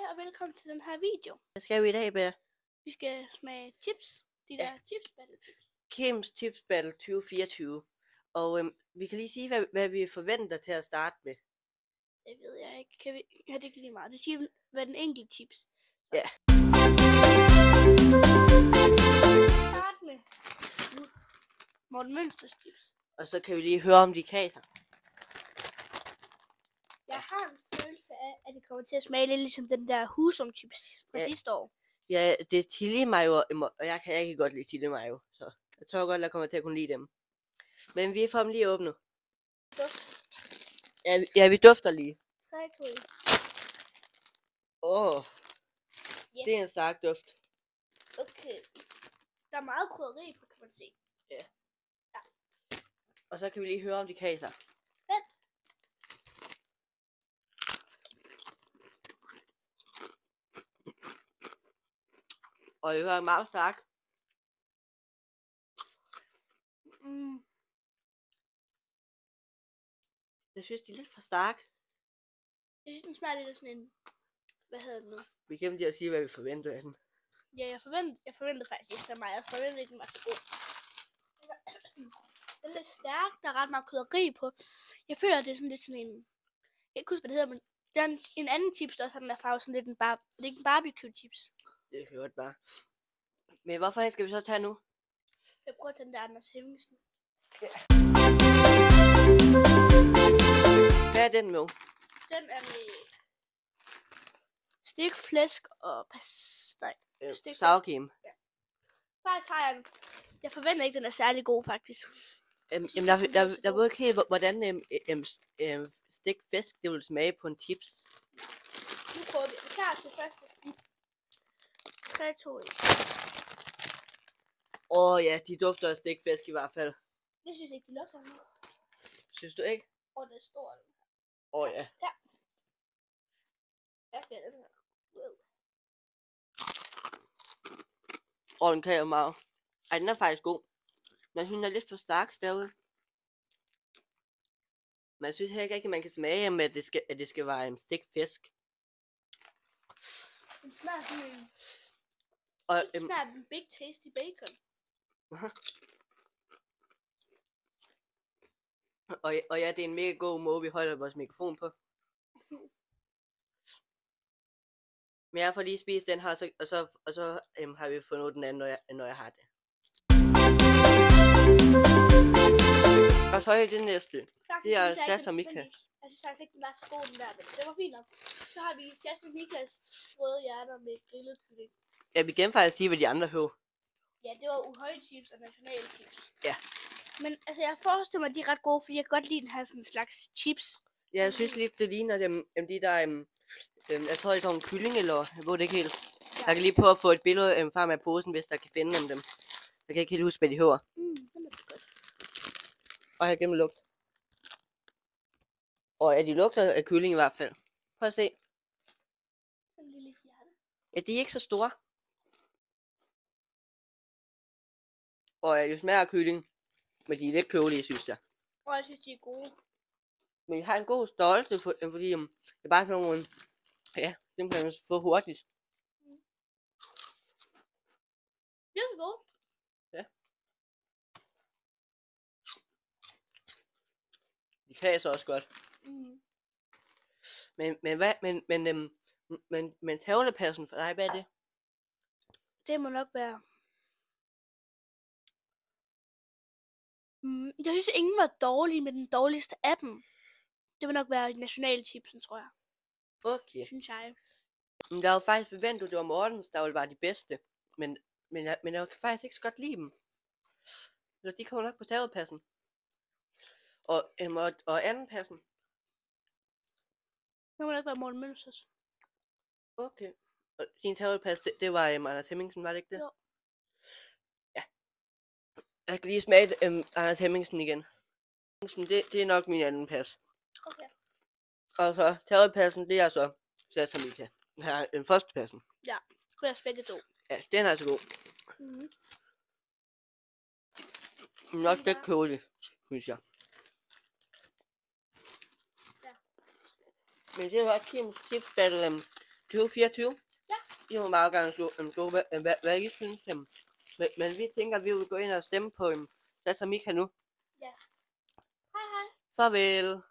Hej og velkommen til den her video. Hvad skal vi i dag, Bea? Vi skal smage chips. De der chips battle chips. Kims Chips Battle 2024. Og vi kan lige sige, hvad vi forventer til at starte med. Det ved jeg ikke. Kan vi have det ikke lige meget? Det siger, hvad den enkelte chips. Så. Ja. Start med Morten Mønsters chips. Og så kan vi lige høre om de kaser. Jeg har en følelse af, at det kommer til at smage lidt ligesom den der Husum chips fra sidste år. Ja, det er chili mayo, og jeg kan godt lide chili mayo. Så jeg tror godt, jeg kommer til at kunne lide dem. Men vi får dem lige åbnet. Duft. Ja, vi dufter lige. 3, 2, 1. Yeah. Det er en stærk duft. Okay. Der er meget krydderi på, kan man se. Ja. Og så kan vi lige høre om de kaser. Fedt. Og det er meget stærkt. Jeg synes, de er lidt for stærke. Jeg synes, den smager lidt af sådan en... Hvad hedder det nu? Vi glemte at sige, hvad vi forventer af den. Ja, jeg forventede faktisk ikke så meget. Jeg forventede ikke, den var så god. Den er lidt stærk. Der er ret meget krydderi på. Jeg føler, at det er sådan lidt sådan en... Jeg kan ikke huske, hvad det hedder, men der er en anden chips, der også har den der farve, sådan lidt en det er ikke en barbecue chips. Det kan godt bare. Men hvorfor skal vi så tage nu? Jeg prøver at tage den der Anders Hemmingsen. Ja. Hvad er den med? Den er med stik, flæsk og pastej. Sauerkiem. Ja. Faktisk har jeg den. Jeg forventer ikke, den er særlig god, faktisk. Jamen, jeg ved ikke helt, hvordan stik fisk, det vil smage på en chips. Nu prøver vi. Vi tager til første snit. 3, 2, 1. Ja, de dufter af stikfisk i hvert fald. Jeg synes ikke, de lugter nu. Synes du ikke? Det er stor. Ja. Ja. Jeg skal have den her. Den kan jo meget. Ej, den er faktisk god. Men jeg synes, den er lidt for stærk derude. Men jeg synes heller ikke, at man kan smage med, at det skal være en stikfisk. Den smager sådan en... Den smager en big tasty bacon. Og ja, det er en mega god måde, vi holder vores mikrofon på. Men jeg får lige spist den her, og så har vi fundet ud den anden, når jeg har det. Og så er det næste. Det er Sas og Mika. Jeg synes faktisk ikke, den var så god, den der, men det var fint nok. Så har vi Sas og Mikas røde hjerter med grillet kylling. Ja, vi kan faktisk sige, hvad de andre hører. Ja, det var uhøje chips og nationale chips. Ja. Men altså, jeg forestiller mig, at de er ret gode, fordi jeg kan godt lide, den her sådan en slags chips. Ja, jeg synes lidt, det ligner de der, jeg tror, det er sådan en kylling, eller jeg ved det ikke helt. Ja. Jeg kan lige prøve at få et billede frem af posen, hvis der kan finde dem. Jeg kan ikke helt huske, hvad de hedder. Den er godt. Og jeg glemmer lugt. Og ja, de lugter af kylling i hvert fald. Prøv at se. En lille hjerte. Ja, de er ikke så store. Og ja, det smager af kylling. Men de er lidt kølige, synes jeg. Og jeg synes, de er gode. Men jeg har en god størrelse, fordi det er bare sådan nogle... Ja, dem kan man få hurtigt. Det er gode. Ja. De kan så også godt. Men tavlepassen for dig, hvad er det? Det må nok være... Jeg synes, ingen var dårlige, med den dårligste af dem. Det vil nok være nationale chipsen, tror jeg. Okay. Synes jeg. Men der var faktisk forventet, at det var Mortens, der ville være de bedste. Men jeg kan faktisk ikke så godt lide dem. Så de kommer nok på tavlepassen. Og andenpassen. Det må nok være Morten Mønsters. Okay. Og din tavlepas, det var Anders Hemmingsen, var det ikke det? Jo. Ja. Jeg kan lige smage Anders Hemmingsen igen. Det er nok min anden pas. Okay. Og så tavlepassen, det er så Sas og Mika. Her den første passen. Ja, det er begge to. Ja, den er altså god. Nok lidt kølig, synes jeg. Ja. Men det var Kims Chips Battle 2024. Ja. I må meget gerne skrive, hvad I synes dem. Men vi tænker, at vi vil gå ind og stemme på Sasa Mika nu. Ja. Hej hej. Farvel.